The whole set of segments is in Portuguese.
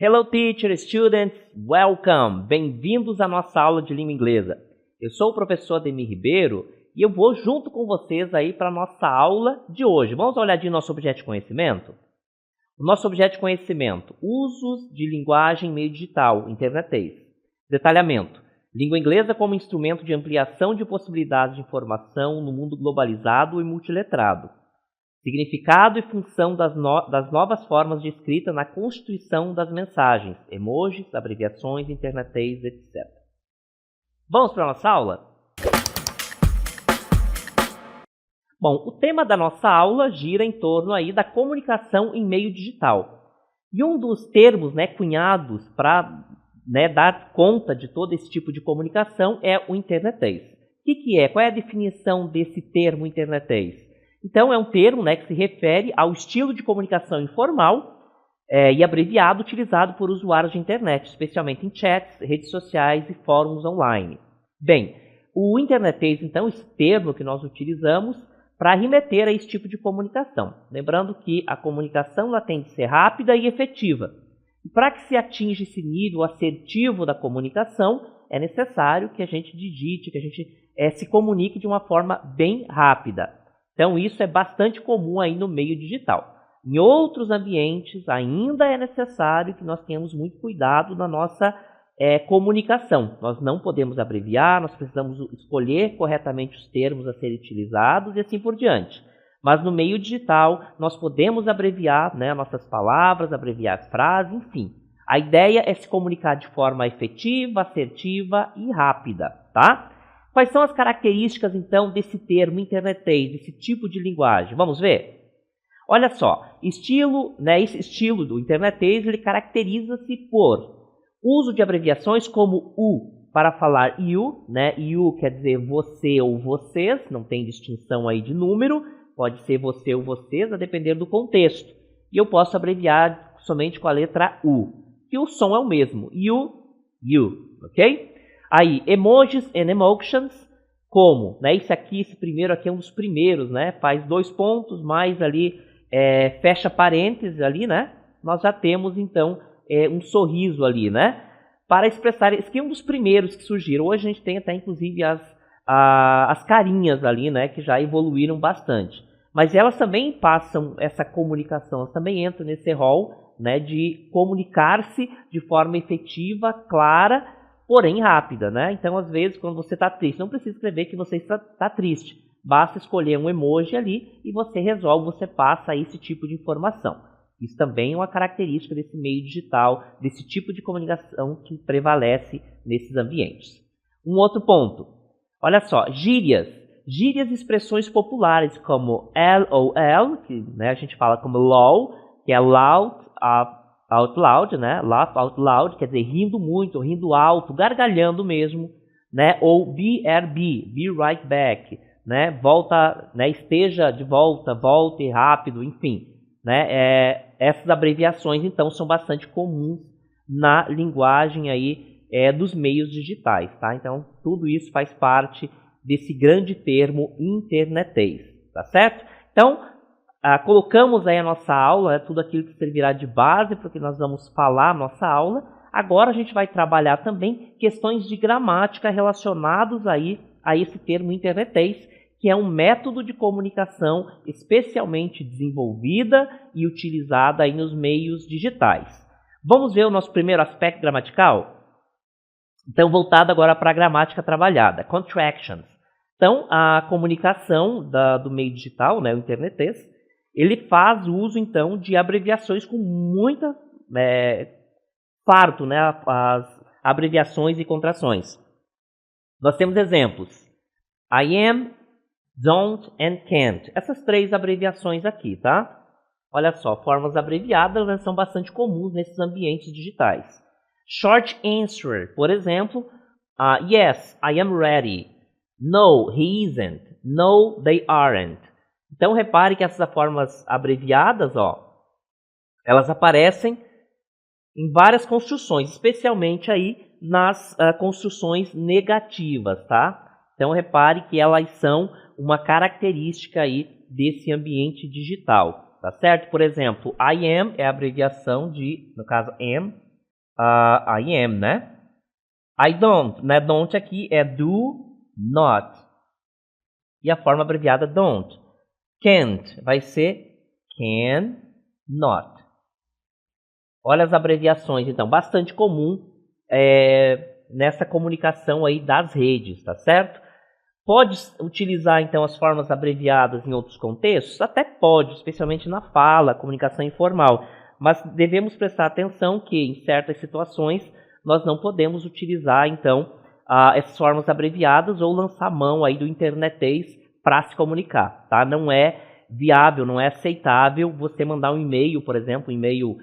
Hello teacher, students, welcome! Bem-vindos à nossa aula de língua inglesa. Eu sou o professor Ademir Ribeiro e eu vou junto com vocês aí para a nossa aula de hoje. Vamos dar uma olhadinha no nosso objeto de conhecimento? O nosso objeto de conhecimento, usos de linguagem em meio digital, internetês. Detalhamento, língua inglesa como instrumento de ampliação de possibilidades de informação no mundo globalizado e multiletrado. Significado e função das novas formas de escrita na constituição das mensagens, emojis, abreviações, internetês, etc. Vamos para a nossa aula? Bom, o tema da nossa aula gira em torno aí da comunicação em meio digital. E um dos termos cunhados para dar conta de todo esse tipo de comunicação é o internetês. O que é? Qual é a definição desse termo internetês? Então, é um termo que se refere ao estilo de comunicação informal e abreviado utilizado por usuários de internet, especialmente em chats, redes sociais e fóruns online. Bem, o internetês, então, esse termo que nós utilizamos para remeter a esse tipo de comunicação. Lembrando que a comunicação ela tem de ser rápida e efetiva. E para que se atinja esse nível assertivo da comunicação, é necessário que a gente digite, que a gente se comunique de uma forma bem rápida. Então, isso é bastante comum aí no meio digital. Em outros ambientes, ainda é necessário que nós tenhamos muito cuidado na nossa comunicação. Nós não podemos abreviar, nós precisamos escolher corretamente os termos a serem utilizados e assim por diante. Mas no meio digital, nós podemos abreviar nossas palavras, abreviar frases, enfim. A ideia é se comunicar de forma efetiva, assertiva e rápida, tá? Quais são as características, então, desse termo internetês, desse tipo de linguagem? Vamos ver? Olha só, esse estilo do internetês, ele caracteriza-se por uso de abreviações como U para falar you, You quer dizer você ou vocês, não tem distinção aí de número, pode ser você ou vocês, a depender do contexto. E eu posso abreviar somente com a letra U, que o som é o mesmo, you, ok? Aí, emojis and emotions, como? Esse primeiro aqui é um dos primeiros, faz 2 pontos, mais ali, fecha parênteses ali, nós já temos, então, um sorriso ali, para expressar, esse aqui é um dos primeiros que surgiram. Hoje a gente tem até, inclusive, as carinhas ali, que já evoluíram bastante. Mas elas também passam essa comunicação, elas também entram nesse rol, de comunicar-se de forma efetiva, clara, porém rápida, Então, às vezes, quando você está triste, não precisa escrever que você está triste. Basta escolher um emoji ali e você resolve, você passa esse tipo de informação. Isso também é uma característica desse meio digital, desse tipo de comunicação que prevalece nesses ambientes. Um outro ponto, olha só, gírias. Gírias e expressões populares como LOL, que a gente fala como LOL, que é loud, out loud, laugh out loud, quer dizer, rindo muito, rindo alto, gargalhando mesmo, ou BRB, be right back, volta, esteja de volta, volte rápido, enfim, essas abreviações, então, são bastante comuns na linguagem aí, dos meios digitais, tá? Então, tudo isso faz parte desse grande termo internetês, tá certo? Então, colocamos aí a nossa aula, tudo aquilo que servirá de base para o que nós vamos falar na nossa aula. Agora a gente vai trabalhar também questões de gramática relacionados aí a esse termo internetês, que é um método de comunicação especialmente desenvolvida e utilizada aí nos meios digitais. Vamos ver o nosso primeiro aspecto gramatical? Então, voltado agora para a gramática trabalhada, contractions. Então, a comunicação do meio digital, o internetês, ele faz uso, então, de abreviações com muita farto, as abreviações e contrações. Nós temos exemplos. I am, don't and can't. Essas 3 abreviações aqui, tá? Olha só, formas abreviadas são bastante comuns nesses ambientes digitais. Short answer, por exemplo, yes, I am ready. No, he isn't. No, they aren't. Então, repare que essas formas abreviadas, elas aparecem em várias construções, especialmente aí nas construções negativas, tá? Então, repare que elas são uma característica aí desse ambiente digital, tá certo? Por exemplo, I am é a abreviação de, no caso, am, I am, né? I don't, né? Don't aqui é do not. E a forma abreviada don't. Can't vai ser can not. Olha as abreviações, então, bastante comum nessa comunicação aí das redes, tá certo? Pode utilizar, então, as formas abreviadas em outros contextos? Até pode, especialmente na fala, comunicação informal. Mas devemos prestar atenção que, em certas situações, nós não podemos utilizar, então, essas formas abreviadas ou lançar mão aí do internetês para se comunicar, tá? Não é viável, não é aceitável você mandar um e-mail, por exemplo, um e-mail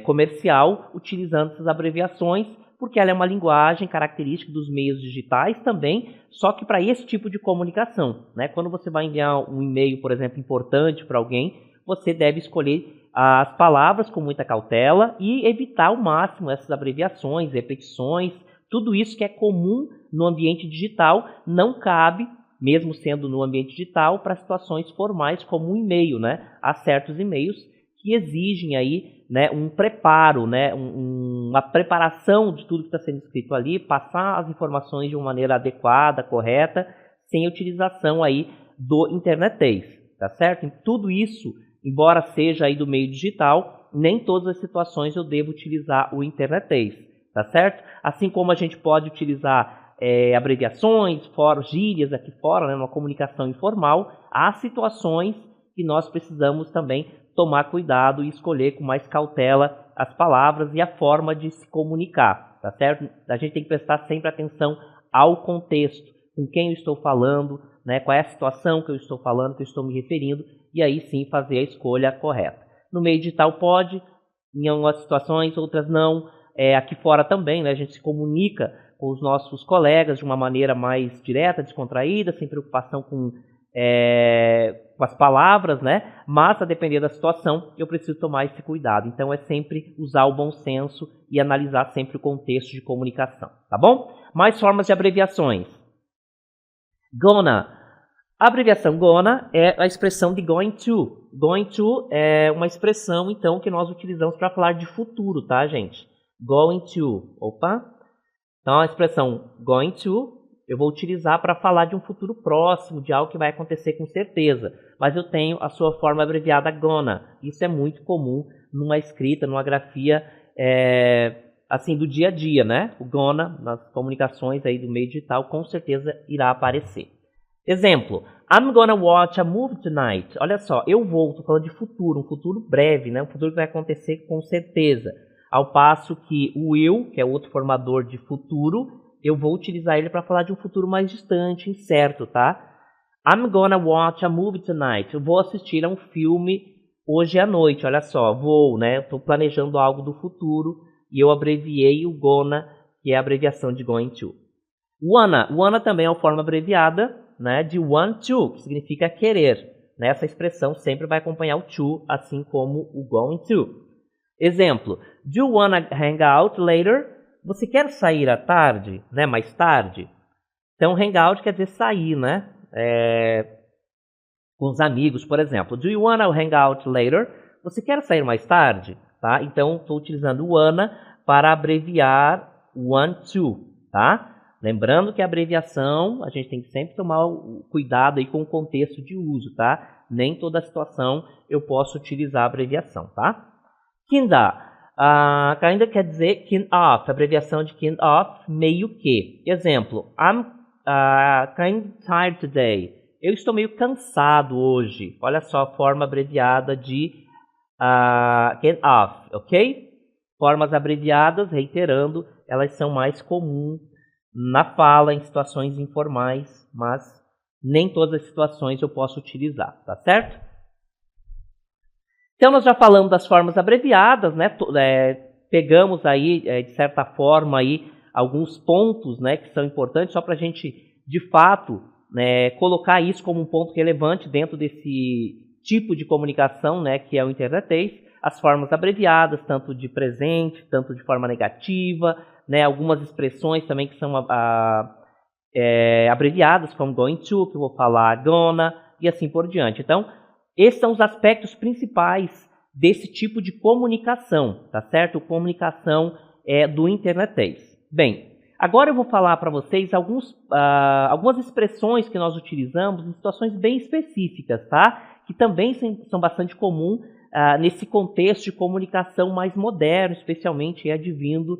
comercial, utilizando essas abreviações, porque ela é uma linguagem característica dos meios digitais também, só que para esse tipo de comunicação, né? Quando você vai enviar um e-mail, por exemplo, importante para alguém, você deve escolher as palavras com muita cautela e evitar ao máximo essas abreviações, repetições, tudo isso que é comum no ambiente digital não cabe, mesmo sendo no ambiente digital, para situações formais como um e-mail, né? Há certos e-mails que exigem aí, né, um preparo, né, uma preparação de tudo que está sendo escrito ali, passar as informações de uma maneira adequada, correta, sem utilização aí do internetês, tá certo? E tudo isso, embora seja aí do meio digital, nem todas as situações eu devo utilizar o internetês, tá certo? Assim como a gente pode utilizar abreviações, gírias aqui fora, né, numa comunicação informal, há situações que nós precisamos também tomar cuidado e escolher com mais cautela as palavras e a forma de se comunicar, tá certo? A gente tem que prestar sempre atenção ao contexto, com quem eu estou falando, né? Qual é a situação que eu estou falando, que eu estou me referindo, e aí sim fazer a escolha correta. No meio digital pode, em algumas situações, outras não. Aqui fora também, né? A gente se comunica com os nossos colegas de uma maneira mais direta, descontraída, sem preocupação com as palavras, né? Mas a depender da situação, eu preciso tomar esse cuidado. Então é sempre usar o bom senso e analisar sempre o contexto de comunicação, tá bom? Mais formas de abreviações. Gonna. A abreviação gonna é a expressão de going to. Going to é uma expressão, então, que nós utilizamos para falar de futuro, tá, gente? Going to. Opa. Então a expressão going to eu vou utilizar para falar de um futuro próximo, de algo que vai acontecer com certeza. Mas eu tenho a sua forma abreviada gonna. Isso é muito comum numa escrita, numa grafia, assim, do dia a dia, né? O gonna, nas comunicações aí do meio digital, com certeza irá aparecer. Exemplo, I'm gonna watch a movie tonight. Olha só, eu vou, estou falando de futuro, um futuro breve, né? Um futuro que vai acontecer com certeza. Ao passo que o will, que é outro formador de futuro, eu vou utilizar ele para falar de um futuro mais distante, incerto, tá? I'm gonna watch a movie tonight. Eu vou assistir a um filme hoje à noite, olha só. Vou, né? Estou planejando algo do futuro e eu abreviei o gonna, que é a abreviação de going to. Wanna. Wanna também é uma forma abreviada, né, de want to, que significa querer. Né? Essa expressão sempre vai acompanhar o to, assim como o going to. Exemplo. Do you wanna hang out later? Você quer sair à tarde, né? Mais tarde? Então, hangout quer dizer sair, né? Com os amigos, por exemplo. Do you wanna hang out later? Você quer sair mais tarde? Tá? Então, estou utilizando o wanna para abreviar want to, tá? Lembrando que a abreviação, a gente tem que sempre tomar cuidado aí com o contexto de uso, tá? Nem toda situação eu posso utilizar a abreviação, tá? Kinda. Kinda quer dizer kind of, abreviação de kind of, meio que. Exemplo, I'm kind tired today. Eu estou meio cansado hoje. Olha só a forma abreviada de kind of, ok? Formas abreviadas, reiterando, elas são mais comuns na fala, em situações informais, mas nem todas as situações eu posso utilizar, tá certo? Então, nós já falamos das formas abreviadas, né? Pegamos aí, de certa forma, aí, alguns pontos, né, que são importantes, só para a gente, de fato, né, colocar isso como um ponto relevante dentro desse tipo de comunicação, né, que é o internetês. As formas abreviadas, tanto de presente, tanto de forma negativa, né, algumas expressões também que são abreviadas, como going to, que eu vou falar, gonna, e assim por diante. Então, esses são os aspectos principais desse tipo de comunicação, tá certo? Comunicação do internetês. Bem, agora eu vou falar para vocês algumas expressões que nós utilizamos em situações bem específicas, tá? Que também são bastante comuns nesse contexto de comunicação mais moderno, especialmente advindo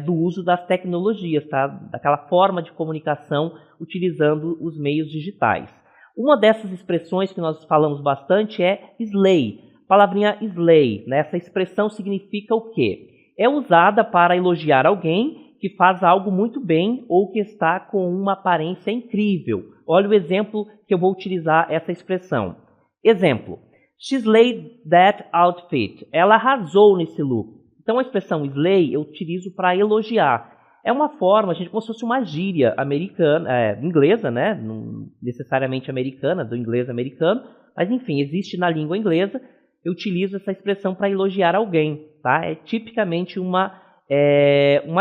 do uso das tecnologias, tá? Daquela forma de comunicação utilizando os meios digitais. Uma dessas expressões que nós falamos bastante é slay. A palavrinha slay, né? Essa expressão significa o quê? É usada para elogiar alguém que faz algo muito bem ou que está com uma aparência incrível. Olha o exemplo que eu vou utilizar essa expressão. Exemplo: she slayed that outfit. Ela arrasou nesse look. Então a expressão slay eu utilizo para elogiar. É uma forma, gente, como se fosse uma gíria americana, inglesa, né? Não necessariamente americana, do inglês americano, mas enfim, existe na língua inglesa. Eu utilizo essa expressão para elogiar alguém, tá? É tipicamente uma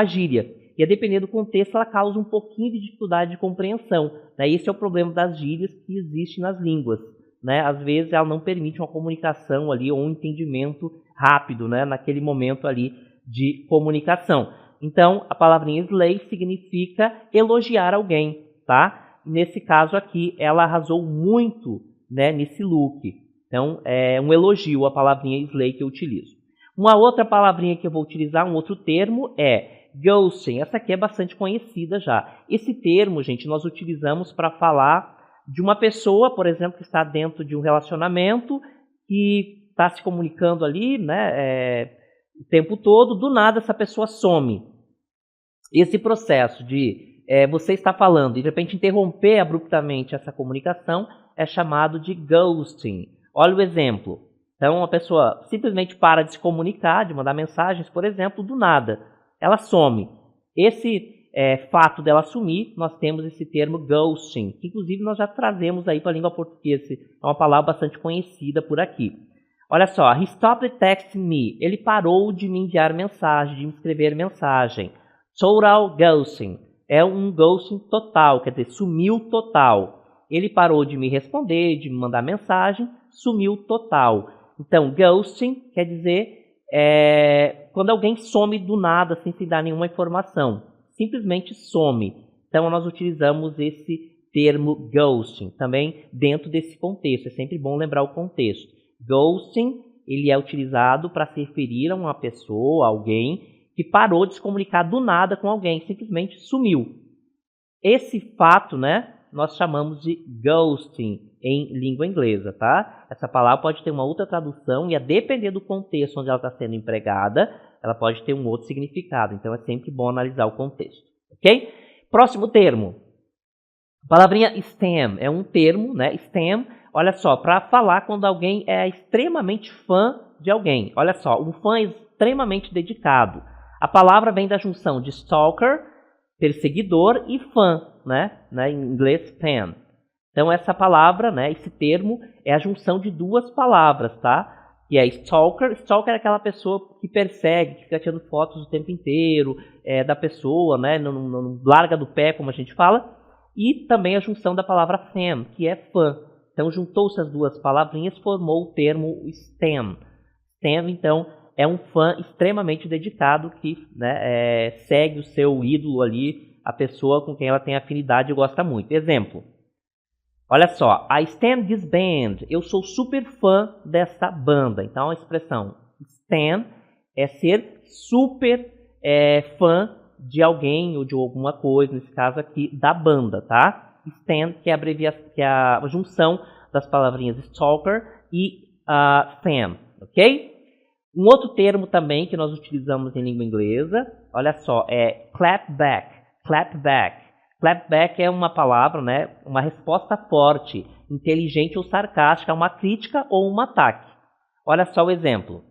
gíria. E a depender do contexto, ela causa um pouquinho de dificuldade de compreensão, né? Esse é o problema das gírias que existem nas línguas, né? Às vezes ela não permite uma comunicação ali ou um entendimento rápido, né? Naquele momento ali de comunicação. Então, a palavrinha slay significa elogiar alguém, tá? Nesse caso aqui, ela arrasou muito, né, nesse look. Então, é um elogio a palavrinha slay que eu utilizo. Uma outra palavrinha que eu vou utilizar, um outro termo, é ghosting. Essa aqui é bastante conhecida já. Esse termo, gente, nós utilizamos para falar de uma pessoa, por exemplo, que está dentro de um relacionamento, que está se comunicando ali, né, o tempo todo, do nada essa pessoa some. Esse processo de você estar falando e de repente interromper abruptamente essa comunicação é chamado de ghosting. Olha o exemplo. Então a pessoa simplesmente para de se comunicar, de mandar mensagens, por exemplo, do nada. Ela some. Esse fato dela sumir, nós temos esse termo ghosting, que inclusive nós já trazemos aí para a língua portuguesa. É uma palavra bastante conhecida por aqui. Olha só, he stopped texting me. Ele parou de me enviar mensagem, de me escrever mensagem. Total ghosting. É um ghosting total, quer dizer, sumiu total. Ele parou de me responder, de me mandar mensagem, sumiu total. Então, ghosting quer dizer quando alguém some do nada, sem se dar nenhuma informação. Simplesmente some. Então, nós utilizamos esse termo ghosting, também dentro desse contexto. É sempre bom lembrar o contexto. Ghosting, ele é utilizado para se referir a uma pessoa, alguém que parou de se comunicar do nada com alguém, simplesmente sumiu. Esse fato, né, nós chamamos de ghosting em língua inglesa, tá? Essa palavra pode ter uma outra tradução e a depender do contexto onde ela está sendo empregada, ela pode ter um outro significado. Então é sempre bom analisar o contexto, ok? Próximo termo. A palavrinha stem é um termo, né? Stem, olha só, para falar quando alguém é extremamente fã de alguém. Olha só, um fã extremamente dedicado. A palavra vem da junção de stalker, perseguidor, e fã, né? Em inglês, fan. Então, essa palavra, né, esse termo, é a junção de duas palavras, tá? Que é stalker. Stalker é aquela pessoa que persegue, que fica tirando fotos o tempo inteiro da pessoa, né? Não larga do pé, como a gente fala. E também a junção da palavra fan, que é fã. Então, juntou-se as duas palavrinhas, formou o termo stem. Stem, então, é um fã extremamente dedicado que, né, segue o seu ídolo ali, a pessoa com quem ela tem afinidade e gosta muito. Exemplo. Olha só, I stand this band. Eu sou super fã dessa banda. Então, a expressão stand é ser super fã de alguém ou de alguma coisa, nesse caso aqui, da banda, tá? Stand, que é a junção das palavrinhas stalker e fan, ok? Um outro termo também que nós utilizamos em língua inglesa, olha só, é clapback. Clapback. Clapback é uma palavra, né, uma resposta forte, inteligente ou sarcástica a uma crítica ou um ataque. Olha só o exemplo.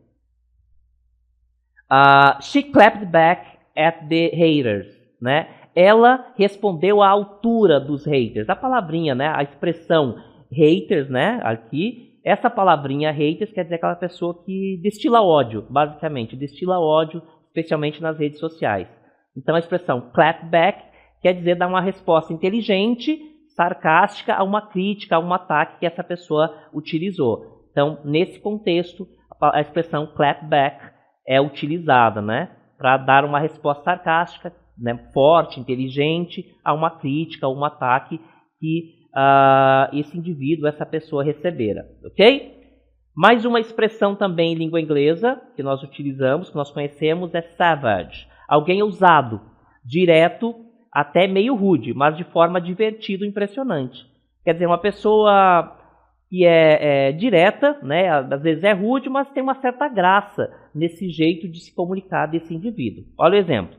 She clapped back at the haters, né? Ela respondeu à altura dos haters. A palavrinha, né, a expressão haters, né, aqui, essa palavrinha haters quer dizer aquela pessoa que destila ódio, basicamente, destila ódio, especialmente nas redes sociais. Então a expressão clapback quer dizer dar uma resposta inteligente, sarcástica a uma crítica, a um ataque que essa pessoa utilizou. Então, nesse contexto, a a expressão clap back é utilizada, né, para dar uma resposta sarcástica, né, forte, inteligente a uma crítica, a um ataque que esse indivíduo, essa pessoa recebera, ok? Mais uma expressão também em língua inglesa que nós utilizamos, que nós conhecemos, é savage. Alguém ousado, direto, até meio rude, mas de forma divertida e impressionante. Quer dizer, uma pessoa que é direta, né? Às vezes é rude, mas tem uma certa graça nesse jeito de se comunicar desse indivíduo. Olha o exemplo.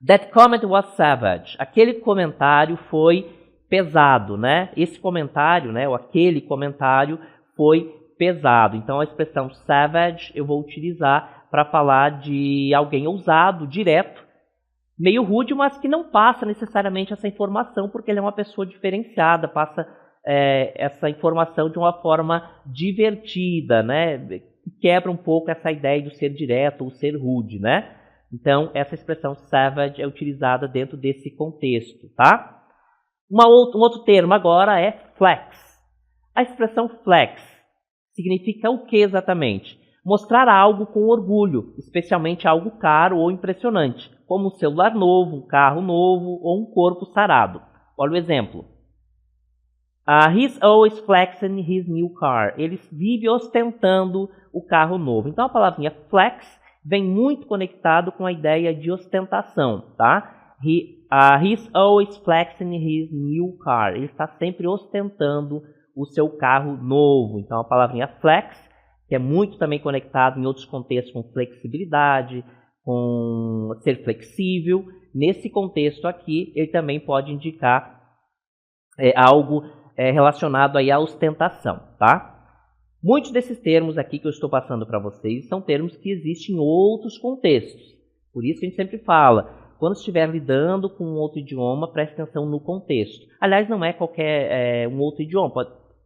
That comment was savage. Aquele comentário foi pesado, né? Esse comentário, né, ou aquele comentário foi pesado. Então a expressão savage eu vou utilizar para falar de alguém ousado, direto, meio rude, mas que não passa necessariamente essa informação, porque ele é uma pessoa diferenciada, passa essa informação de uma forma divertida, né? Que quebra um pouco essa ideia de ser direto ou ser rude, né? Então, essa expressão savage é utilizada dentro desse contexto, tá? Um outro termo agora é flex. A expressão flex significa o que exatamente? Mostrar algo com orgulho, especialmente algo caro ou impressionante, como um celular novo, um carro novo ou um corpo sarado. Olha o exemplo. He's always flexing his new car. Ele vive ostentando o carro novo. Então a palavrinha flex vem muito conectado com a ideia de ostentação, tá? He's always flexing his new car. Ele está sempre ostentando o seu carro novo. Então a palavrinha flex, que é muito também conectado em outros contextos com flexibilidade, com ser flexível. Nesse contexto aqui, ele também pode indicar algo relacionado aí à ostentação, tá? Muitos desses termos aqui que eu estou passando para vocês são termos que existem em outros contextos. Por isso que a gente sempre fala, quando estiver lidando com um outro idioma, preste atenção no contexto. Aliás, não é qualquer um outro idioma,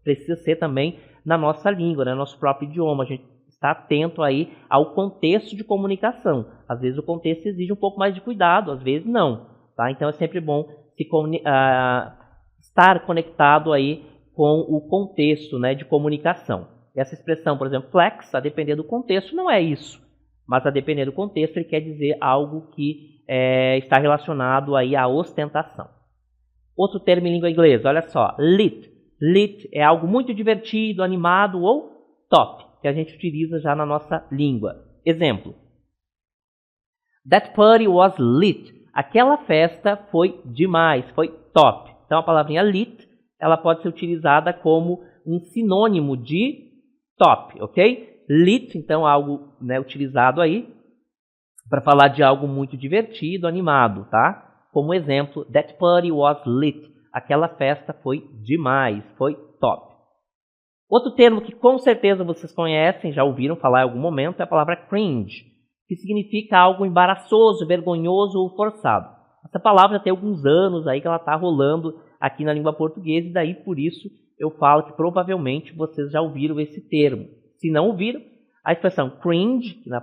precisa ser também na nossa língua, no nosso próprio idioma. A gente está atento aí ao contexto de comunicação. Às vezes o contexto exige um pouco mais de cuidado, às vezes não, tá? Então é sempre bom estar conectado aí com o contexto, né, de comunicação. Essa expressão, por exemplo, flex, a depender do contexto, não é isso. Mas a depender do contexto, ele quer dizer algo que está relacionado aí à ostentação. Outro termo em língua inglesa, olha só, lit. Lit é algo muito divertido, animado ou top, que a gente utiliza já na nossa língua. Exemplo. That party was lit. Aquela festa foi demais, foi top. Então a palavrinha lit, ela pode ser utilizada como um sinônimo de top, ok? Lit, então algo, né, utilizado aí para falar de algo muito divertido, animado, tá? Como exemplo, that party was lit. Aquela festa foi demais, foi top. Outro termo que com certeza vocês conhecem, já ouviram falar em algum momento, é a palavra cringe, que significa algo embaraçoso, vergonhoso ou forçado. Essa palavra já tem alguns anos aí que ela está rolando aqui na língua portuguesa, e daí por isso eu falo que provavelmente vocês já ouviram esse termo. Se não ouviram, a expressão cringe, na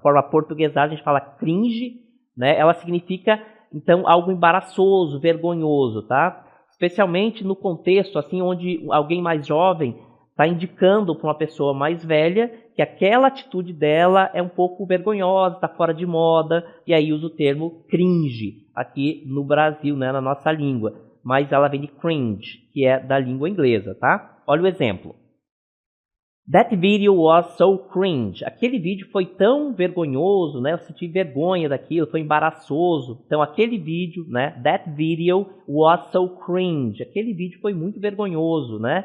forma portuguesa a gente fala cringe, né, ela significa então algo embaraçoso, vergonhoso, tá? Especialmente no contexto assim onde alguém mais jovem está indicando para uma pessoa mais velha que aquela atitude dela é um pouco vergonhosa, está fora de moda, e aí usa o termo cringe aqui no Brasil, né, na nossa língua. Mas ela vem de cringe, que é da língua inglesa, tá? Olha o exemplo. That video was so cringe. Aquele vídeo foi tão vergonhoso, né? Eu senti vergonha daquilo, foi embaraçoso. Então, aquele vídeo, né? That video was so cringe. Aquele vídeo foi muito vergonhoso, né?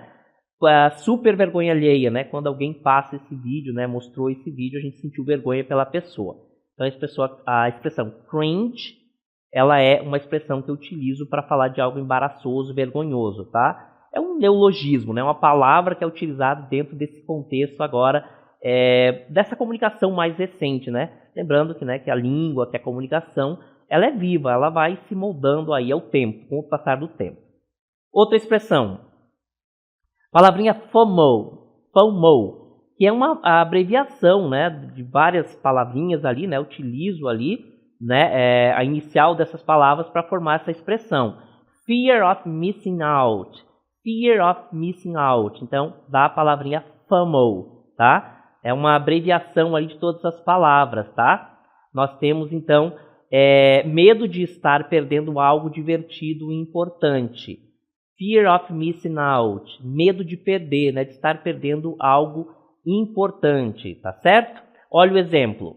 Super vergonha alheia, né? Quando alguém passa esse vídeo, né? Mostrou esse vídeo, a gente sentiu vergonha pela pessoa. Então, a expressão cringe, ela é uma expressão que eu utilizo para falar de algo embaraçoso, vergonhoso, tá? É um neologismo, né? Uma palavra que é utilizada dentro desse contexto agora, dessa comunicação mais recente, né? Lembrando que, né, que a língua, que a comunicação, ela é viva, ela vai se moldando aí ao tempo, com o passar do tempo. Outra expressão, palavrinha FOMO, que é uma abreviação, né, de várias palavrinhas ali, né? Utilizo ali, né, a inicial dessas palavras para formar essa expressão. Fear of missing out. Fear of missing out. Então, dá a palavrinha FOMO. tá? É uma abreviação aí de todas as palavras, tá? Nós temos, então, medo de estar perdendo algo divertido e importante. Fear of missing out. Medo de perder, né? De estar perdendo algo importante, tá certo? Olha o exemplo.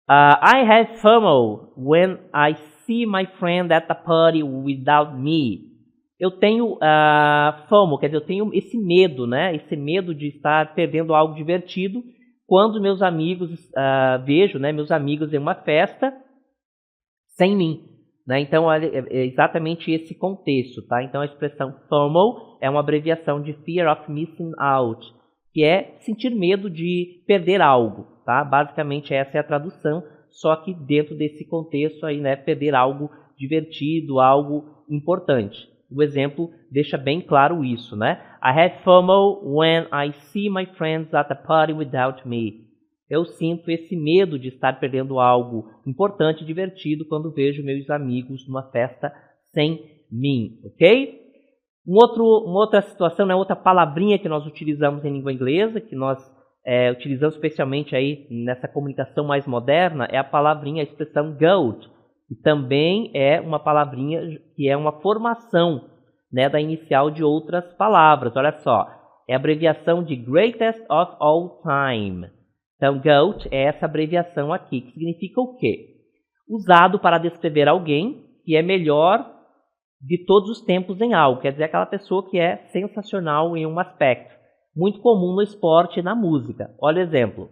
I have FOMO when I see my friend at the party without me. Eu tenho FOMO, quer dizer, eu tenho esse medo, né? Esse medo de estar perdendo algo divertido quando meus amigos, vejo, né, meus amigos em uma festa sem mim, né? Então, é exatamente esse contexto, tá? Então, a expressão FOMO é uma abreviação de Fear of Missing Out, que é sentir medo de perder algo, tá? Basicamente, essa é a tradução, só que dentro desse contexto aí, né, perder algo divertido, algo importante. O exemplo deixa bem claro isso, né? I have FOMO when I see my friends at a party without me. Eu sinto esse medo de estar perdendo algo importante e divertido quando vejo meus amigos numa festa sem mim, ok? Uma outra situação, né, outra palavrinha que nós utilizamos em língua inglesa, que nós utilizamos especialmente aí nessa comunicação mais moderna, é a palavrinha, a expressão GOAT, que também é uma palavrinha que é uma formação, né, da inicial de outras palavras. Olha só, é a abreviação de Greatest of All Time. Então, GOAT é essa abreviação aqui, que significa o quê? Usado para descrever alguém que é melhor de todos os tempos em algo. Quer dizer, aquela pessoa que é sensacional em um aspecto. Muito comum no esporte e na música. Olha o exemplo.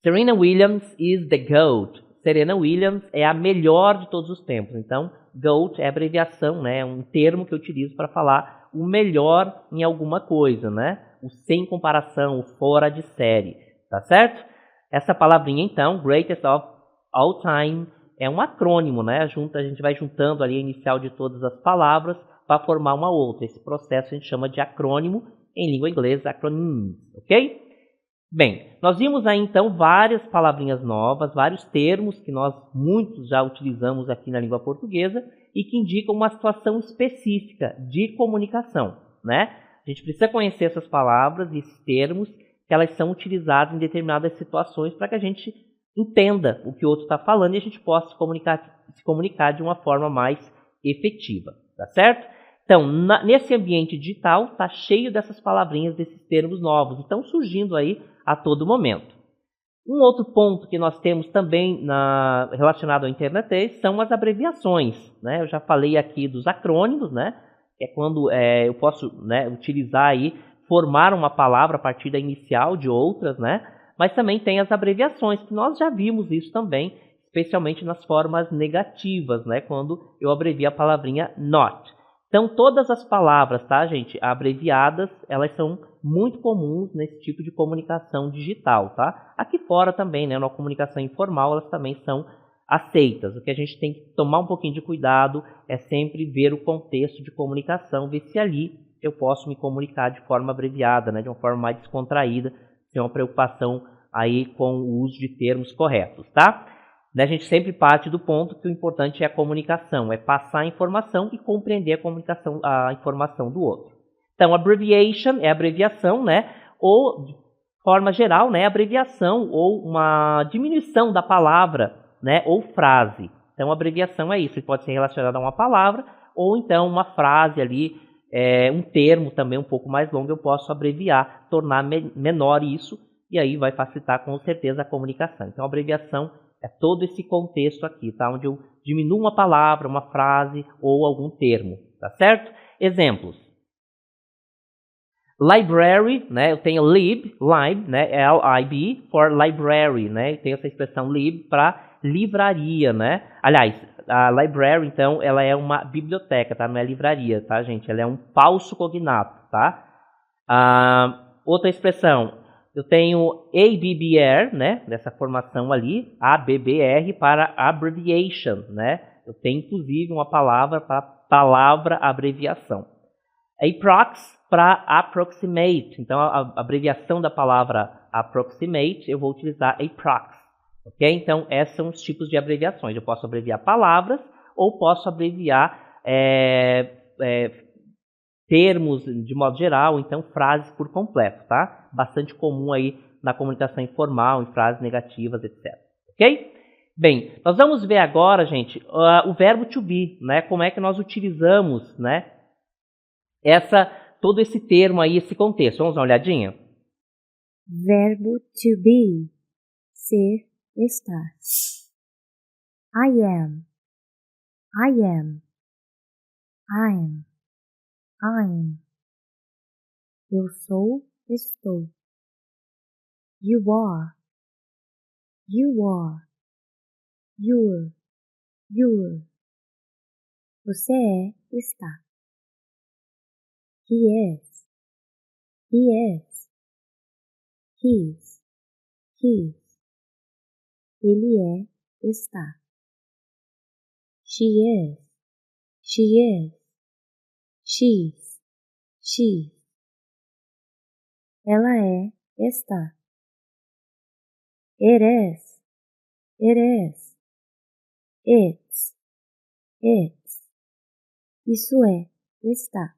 Serena Williams is the GOAT. Serena Williams é a melhor de todos os tempos. Então, GOAT é abreviação, né? É um termo que eu utilizo para falar o melhor em alguma coisa, né? O sem comparação, o fora de série, tá certo? Essa palavrinha, então, Greatest of All Time, é um acrônimo, né? A gente vai juntando ali a inicial de todas as palavras para formar uma outra. Esse processo a gente chama de acrônimo, em língua inglesa, acronyms, ok? Bem, nós vimos aí então várias palavrinhas novas, vários termos que nós muitos já utilizamos aqui na língua portuguesa e que indicam uma situação específica de comunicação, né? A gente precisa conhecer essas palavras e esses termos que elas são utilizadas em determinadas situações para que a gente entenda o que o outro está falando e a gente possa se comunicar de uma forma mais efetiva, tá certo? Então, nesse ambiente digital, está cheio dessas palavrinhas, desses termos novos, estão surgindo aí a todo momento. Um outro ponto que nós temos também relacionado ao internet são as abreviações, né? Eu já falei aqui dos acrônimos, né? Que é quando eu posso, né, utilizar aí, formar uma palavra a partir da inicial de outras, né? Mas também tem as abreviações, que nós já vimos isso também, especialmente nas formas negativas, né? Quando eu abrevio a palavrinha not. Então, todas as palavras, tá, gente, abreviadas, elas são muito comuns nesse tipo de comunicação digital, tá? Aqui fora também, né, na comunicação informal, elas também são aceitas. O que a gente tem que tomar um pouquinho de cuidado é sempre ver o contexto de comunicação, ver se ali eu posso me comunicar de forma abreviada, né, de uma forma mais descontraída, sem uma preocupação aí com o uso de termos corretos, tá? A gente sempre parte do ponto que o importante é a comunicação, é passar a informação e compreender a informação do outro. Então, abbreviation é abreviação, né? Ou, de forma geral, né, abreviação ou uma diminuição da palavra, né, ou frase. Então, abreviação é isso, ele pode ser relacionado a uma palavra ou então uma frase ali, um termo também um pouco mais longo, eu posso abreviar, tornar menor isso e aí vai facilitar com certeza a comunicação. Então, a abreviação é todo esse contexto aqui, tá? Onde eu diminuo uma palavra, uma frase ou algum termo, tá certo? Exemplos. Library, né? Eu tenho lib, né? L-I-B, for library, né? Eu tenho essa expressão lib para livraria, né? Aliás, a library, então, ela é uma biblioteca, tá? Não é livraria, tá, gente? Ela é um falso cognato, tá? Outra expressão. Eu tenho ABBR, né, dessa formação ali, ABBR para abbreviation, né? Eu tenho inclusive uma palavra para palavra abreviação. Approx para approximate. Então a abreviação da palavra approximate eu vou utilizar approx, ok? Então esses são os tipos de abreviações. Eu posso abreviar palavras ou posso abreviar termos de modo geral, então frases por completo, tá? Bastante comum aí na comunicação informal, em frases negativas, etc. Ok? Bem, nós vamos ver agora, gente, o verbo to be, né? Como é que nós utilizamos, né? Todo esse termo aí, esse contexto. Vamos dar uma olhadinha? Verbo to be, ser, estar. I am, I am, I'm, I'm. Eu sou, estou. You are, you're. Você é, está. He is, he's. Ele é, está. She is, she's. Ela é, está. It is, it's. Isso é, está.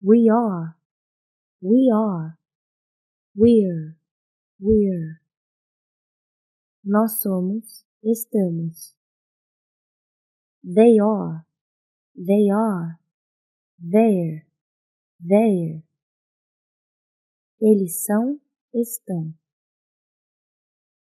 We are, we're. Nós somos, estamos. They are, they're. Eles são, estão.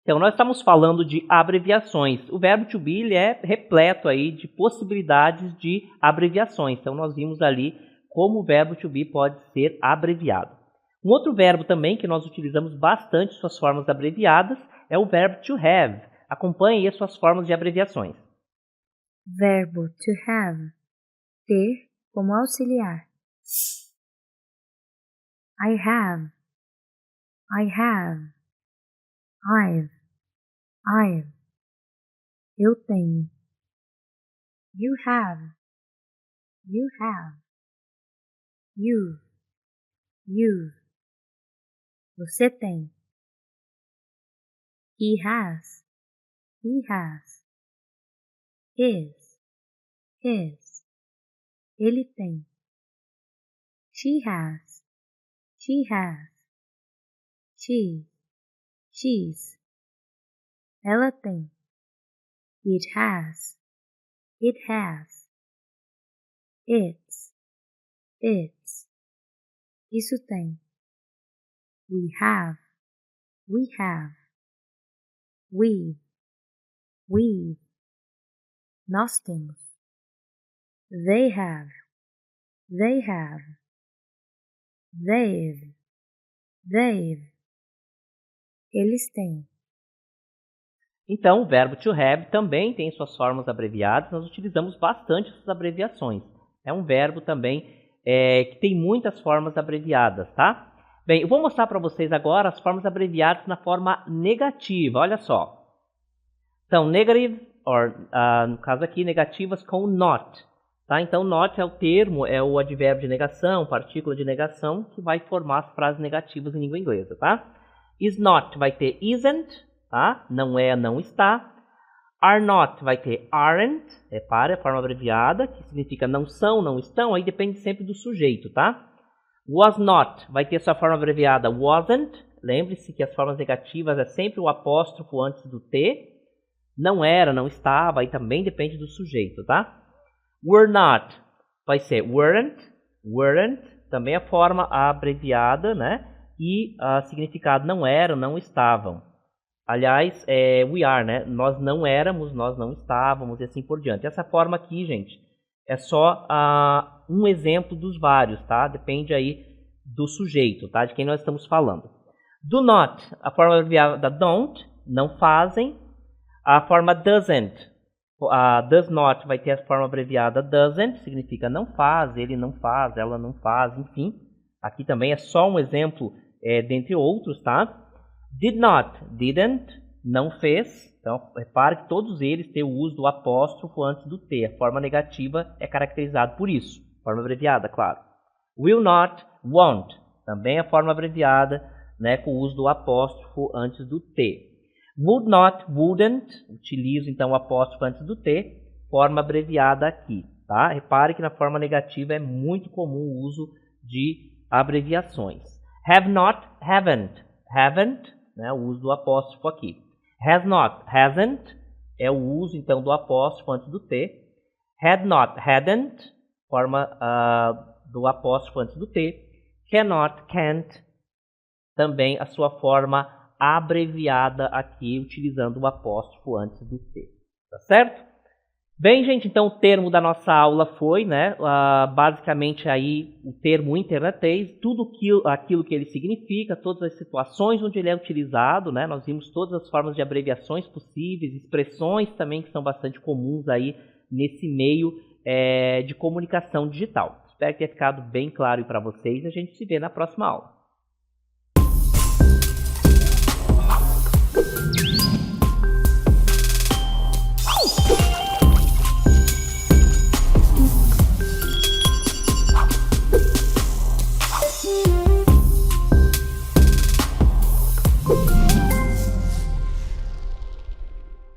Então, nós estamos falando de abreviações. O verbo to be ele é repleto aí de possibilidades de abreviações. Então, nós vimos ali como o verbo to be pode ser abreviado. Um outro verbo também que nós utilizamos bastante suas formas abreviadas é o verbo to have. Acompanhe aí as suas formas de abreviações. Verbo to have, ter como auxiliar. I have, I've. Eu tenho. You have, you've. Você tem. He has, his. Ele tem. She has, she's. Ela tem. It has, it's. Isso tem. We have, we've. Nós temos. They have, they've. Eles têm. Então, o verbo to have também tem suas formas abreviadas. Nós utilizamos bastante essas abreviações. É um verbo também que tem muitas formas abreviadas, tá? Bem, eu vou mostrar para vocês agora as formas abreviadas na forma negativa. Olha só. Então, negative, no caso aqui, negativas com not. Tá? Então, not é o termo, é o advérbio de negação, partícula de negação, que vai formar as frases negativas em língua inglesa. Tá? Is not vai ter isn't, tá? Não é, não está. Are not vai ter aren't, repare, a forma abreviada, que significa não são, não estão, aí depende sempre do sujeito, tá? Was not vai ter sua forma abreviada wasn't, lembre-se que as formas negativas é sempre o apóstrofo antes do T. Não era, não estava, aí também depende do sujeito, tá? Were not vai ser weren't, também a forma abreviada, né? E significado não eram, não estavam. Aliás, we are, né? Nós não éramos, nós não estávamos e assim por diante. Essa forma aqui, gente, é só um exemplo dos vários, tá? Depende aí do sujeito, tá? De quem nós estamos falando. Do not, a forma abreviada don't, não fazem. A forma doesn't, does not vai ter a forma abreviada doesn't, significa não faz, ele não faz, ela não faz, enfim. Aqui também é só um exemplo dentre outros, tá? Did not, didn't, não fez. Então, repare que todos eles têm o uso do apóstrofo antes do T. A forma negativa é caracterizada por isso. Forma abreviada, claro. Will not, won't. Também a forma abreviada, né, com o uso do apóstrofo antes do T. Would not, wouldn't. Utilizo, então, o apóstrofo antes do T. Forma abreviada aqui. tá? Repare que na forma negativa é muito comum o uso de abreviações. Have not, haven't. Haven't, né, o uso do apóstrofo aqui. Has not, hasn't, é o uso então do apóstrofo antes do T. Had not, hadn't, forma do apóstrofo antes do T. Cannot, can't, também a sua forma abreviada aqui, utilizando o apóstrofo antes do T. Tá certo? Bem, gente, então o termo da nossa aula foi, né, basicamente aí o termo internetês, tudo aquilo que ele significa, todas as situações onde ele é utilizado, né, nós vimos todas as formas de abreviações possíveis, expressões também que são bastante comuns aí nesse meio de comunicação digital. Espero que tenha ficado bem claro para vocês e a gente se vê na próxima aula.